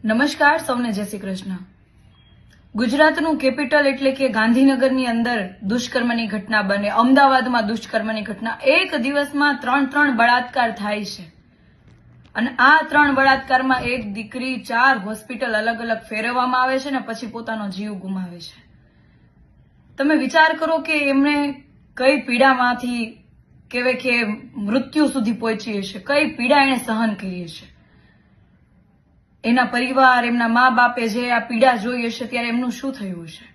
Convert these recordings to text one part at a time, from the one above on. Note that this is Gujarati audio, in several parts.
નમસ્કાર સૌને જય શ્રી કૃષ્ણ। ગુજરાતનું કેપિટલ એટલે કે ગાંધીનગરની અંદર દુષ્કર્મની ઘટના બને, અમદાવાદમાં દુષ્કર્મની ઘટના, એક દિવસમાં ત્રણ બળાત્કાર થાય છે અને આ 3 બળાત્કારમાં એક દીકરી 4 હોસ્પિટલ અલગ અલગ ફેરવવામાં આવે છે ને પછી પોતાનો જીવ ગુમાવે છે। તમે વિચાર કરો કે એમને કઈ પીડામાંથી કહેવાય કે મૃત્યુ સુધી પહોંચી હશે, કઈ પીડા એને સહન કરી હશે। એના પરિવાર, એમના મા બાપે જે આ પીડા જોઈ હશે ત્યારે એમનું શું થયું હશે।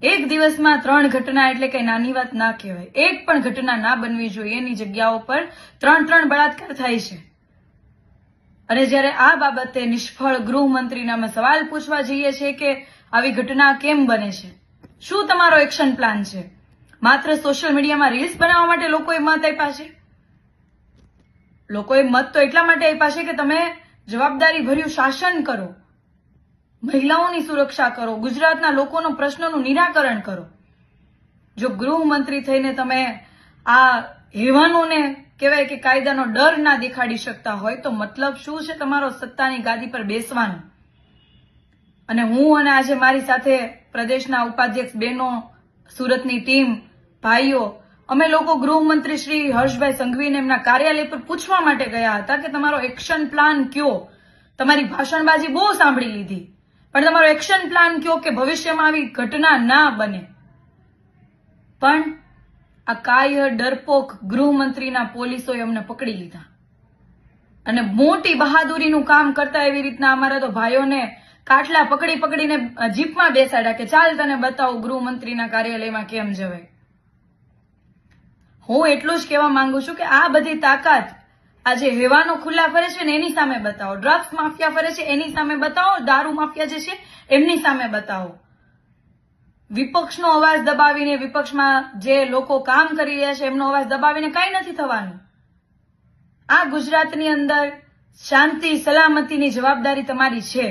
એક દિવસમાં 3 ઘટના એટલે કઈ નાની વાત ના કહેવાય। એક પણ ઘટના ના બનવી જોઈએ, એની જગ્યાઓ પર 3 બળાત્કાર થાય છે। અને જ્યારે આ બાબતે નિષ્ફળ ગૃહમંત્રીને અમે સવાલ પૂછવા જઈએ છીએ કે આવી ઘટના કેમ બને છે, શું તમારો એક્શન પ્લાન છે? માત્ર સોશિયલ મીડિયામાં રીલ્સ બનાવવા માટે લોકોએ મત આપ્યા છે? લોકોએ મત તો એટલા માટે આપ્યા છે કે તમે જવાબદારી ભર્યું શાસન કરો, મહિલાઓની સુરક્ષા કરો, ગુજરાતના લોકોના પ્રશ્નોનું નિરાકરણ કરો। જો ગૃહમંત્રી થઈને તમે આ હેવાનોને કહેવાય કે કાયદાનો ડર ના દેખાડી શકતા હોય તો મતલબ શું છે તમારો સત્તાની ગાદી પર બેસવાનો? અને હું અને આજે મારી સાથે પ્રદેશના ઉપાધ્યક્ષ બહેનો, સુરતની ટીમ, ભાઈઓ, અમે લોકો ગૃહમંત્રી શ્રી હર્ષભાઈ સંઘવીને એમના કાર્યાલય પર પૂછવા માટે ગયા હતા કે તમારો એક્શન પ્લાન કયો? તમારી ભાષણબાજી બહુ સાંભળી લીધી, પણ તમારો એક્શન પ્લાન કયો કે ભવિષ્યમાં આવી ઘટના ના બને? પણ આ કાયર ડરપોક ગૃહમંત્રીના પોલીસોએ અમને પકડી લીધા અને મોટી બહાદુરીનું કામ કરતા એવી રીતના અમારા તો ભાઈઓને કાટલા પકડીને જીપમાં બેસાડ્યા કે ચાલ તને બતાવું ગૃહમંત્રીના કાર્યાલયમાં કેમ જવાય। હું એટલું જ કહેવા માંગુ છું કે આ બધી તાકાત આજે હેવાનો ખુલ્લા ફરે છે ને એની સામે બતાવો, ડ્રગ્સ માફિયા ફરે છે એની સામે બતાવો, દારૂ માફિયા જે છે એમની સામે બતાવો। વિપક્ષનો અવાજ દબાવીને, વિપક્ષમાં જે લોકો કામ કરી રહ્યા છે એમનો અવાજ દબાવીને કઈ નથી થવાનું। આ ગુજરાતની અંદર શાંતિ સલામતીની જવાબદારી તમારી છે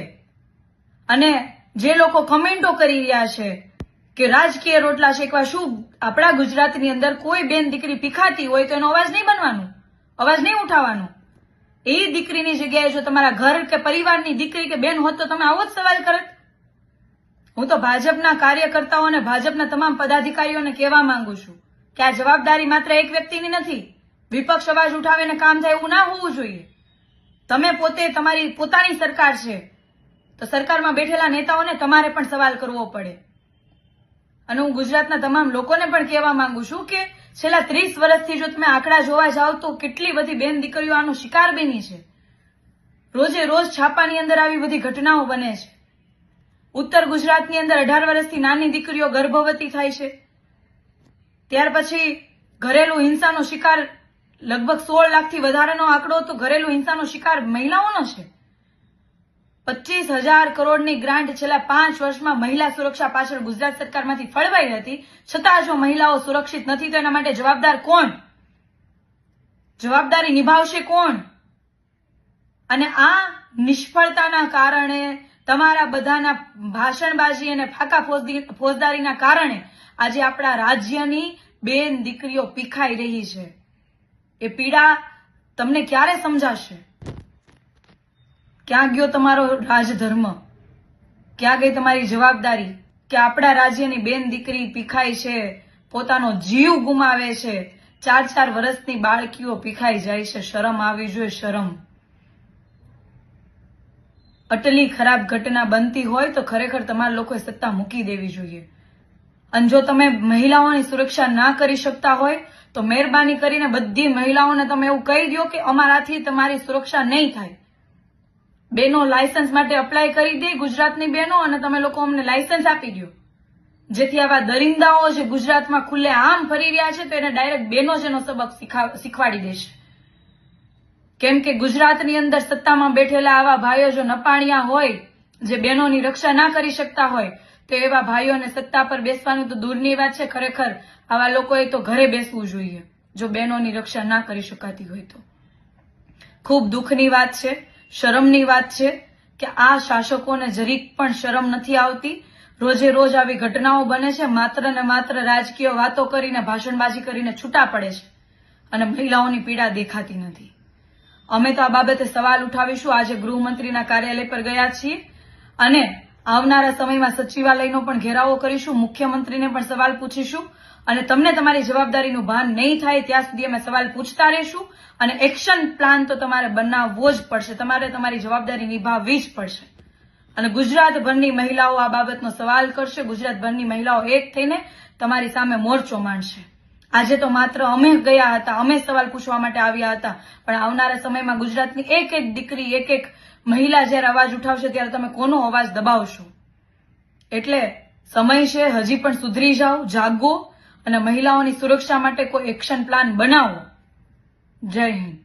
અને જે લોકો કમેન્ટો કરી રહ્યા છે કે રાજકીય રોટલા શેકવા, શું આપણા ગુજરાતની અંદર કોઈ બેન દીકરી પીખાતી હોય તો એનો અવાજ નહીં બનવાનો, અવાજ નહીં ઉઠાવવાનો। એ દીકરીની જગ્યાએ જો તમારા ઘર કે પરિવારની દીકરી કે બેન હોત તો તમે આવો જ સવાલ કરત। હું તો ભાજપના કાર્યકર્તાઓ અને ભાજપના તમામ પદાધિકારીઓને કહેવા માંગુ છું કે આ જવાબદારી માત્ર એક વ્યક્તિની નથી। વિપક્ષ અવાજ ઉઠાવીને કામ થાય એવું ના હોવું જોઈએ। તમે પોતે તમારી પોતાની સરકાર છે તો સરકારમાં બેઠેલા નેતાઓને તમારે પણ સવાલ કરવો પડે। અને હું ગુજરાતના તમામ લોકોને પણ કહેવા માંગુ છું કે છેલ્લા 30 વર્ષથી જો તમે આંકડા જોવા જાઓ તો કેટલી બધી બેન દીકરીઓ આનો શિકાર બની છે। રોજે રોજ છાપાની અંદર આવી બધી ઘટનાઓ બને છે। ઉત્તર ગુજરાતની અંદર 18 વર્ષથી નાની દીકરીઓ ગર્ભવતી થાય છે। ત્યાર પછી ઘરેલુ હિંસાનો શિકાર લગભગ 16 લાખથી વધારેનો આંકડો તો ઘરેલુ હિંસાનો શિકાર મહિલાઓનો છે। 25,000 કરોડની ગ્રાન્ટ છેલ્લા 5 વર્ષમાં મહિલા સુરક્ષા પાછળ ગુજરાત સરકારમાંથી ફળવાઈ હતી, છતાં જો મહિલાઓ સુરક્ષિત નથી તો એના માટે જવાબદાર કોણ? જવાબદારી નિભાવશે કોણ? અને આ નિષ્ફળતાના કારણે, તમારા બધાના ભાષણબાજી અને ફાકા ફોજદારીના કારણે આજે આપણા રાજ્યની બેન દીકરીઓ પીખાઈ રહી છે। એ પીડા તમને ક્યારે સમજાશે? ક્યાં ગયો તમારો રાજધર્મ? ક્યાં ગઈ તમારી જવાબદારી કે આપણા રાજ્યની બેન દીકરી પીખાય છે, પોતાનો જીવ ગુમાવે છે, 4 વર્ષની બાળકીઓ પીખાઈ જાય છે? શરમ આવી જોઈએ, શરમ। આટલી ખરાબ ઘટના બનતી હોય તો ખરેખર તમારા લોકોએ સત્તા મૂકી દેવી જોઈએ। અને જો તમે મહિલાઓની સુરક્ષા ના કરી શકતા હોય તો મહેરબાની કરીને બધી મહિલાઓને તમે એવું કહી દો કે અમારાથી તમારી સુરક્ષા નહીં થાય। બેનો લાયસન્સ માટે અપ્લાય કરી દે, ગુજરાતની બહેનો, અને તમે લોકો અમને લાયસન્સ આપી દો, જેથી આવા દરિંદાઓ જે ગુજરાતમાં ખુલ્લે આમ ફરી રહ્યા છે તો એને ડાયરેક્ટ બેનો જ એનો સબક શીખવાડી દેશે। કેમ કે ગુજરાતની અંદર સત્તામાં બેઠેલા આવા ભાઈઓ જો નપાણિયા હોય, જે બહેનોની રક્ષા ના કરી શકતા હોય, તો એવા ભાઈઓને સત્તા પર બેસવાનું તો દૂરની વાત છે, ખરેખર આવા લોકોએ તો ઘરે બેસવું જોઈએ જો બહેનોની રક્ષા ના કરી શકાતી હોય તો। ખૂબ દુઃખની વાત છે, શરમની વાત છે કે આ શાસકોને જરીક પણ શરમ નથી આવતી। રોજે રોજ આવી ઘટનાઓ બને છે, માત્ર ને માત્ર રાજકીય વાતો કરીને, ભાષણબાજી કરીને છૂટા પડે છે અને મહિલાઓની પીડા દેખાતી નથી। અમે તો આ બાબતે સવાલ ઉઠાવીશું. આજે ગૃહમંત્રીના કાર્યાલય પર ગયા છીએ અને આવનારા સમયમાં સચિવાલયનો પણ ઘેરાવો કરીશું, મુખ્યમંત્રીને પણ સવાલ પૂછીશું અને તમને તમારી જવાબદારીનું ભાન નહીં થાય ત્યાં સુધી અમે સવાલ પૂછતા રહીશું અને એક્શન પ્લાન તો તમારે બનાવવો જ પડશે. તમારે તમારી જવાબદારી નિભાવવી જ પડશે. અને ગુજરાતભરની મહિલાઓ આ બાબતનો સવાલ કરશે. ગુજરાતભરની મહિલાઓ એક થઈને તમારી સામે મોરચો માંડશે. આજે તો માત્ર અમે ગયા હતા, અમે સવાલ પૂછવા માટે આવ્યા હતા, પણ આવનારા સમયમાં ગુજરાતની એક એક દીકરી, એક એક મહિલા જ્યારે અવાજ ઉઠાવશે ત્યારે તમે કોનો અવાજ દબાવશો? એટલે સમય છે, હજી પણ સુધરી જાઓ, જાગો અને મહિલાઓની સુરક્ષા માટે કોઈ એક્શન પ્લાન બનાવો. જય હિન્દ.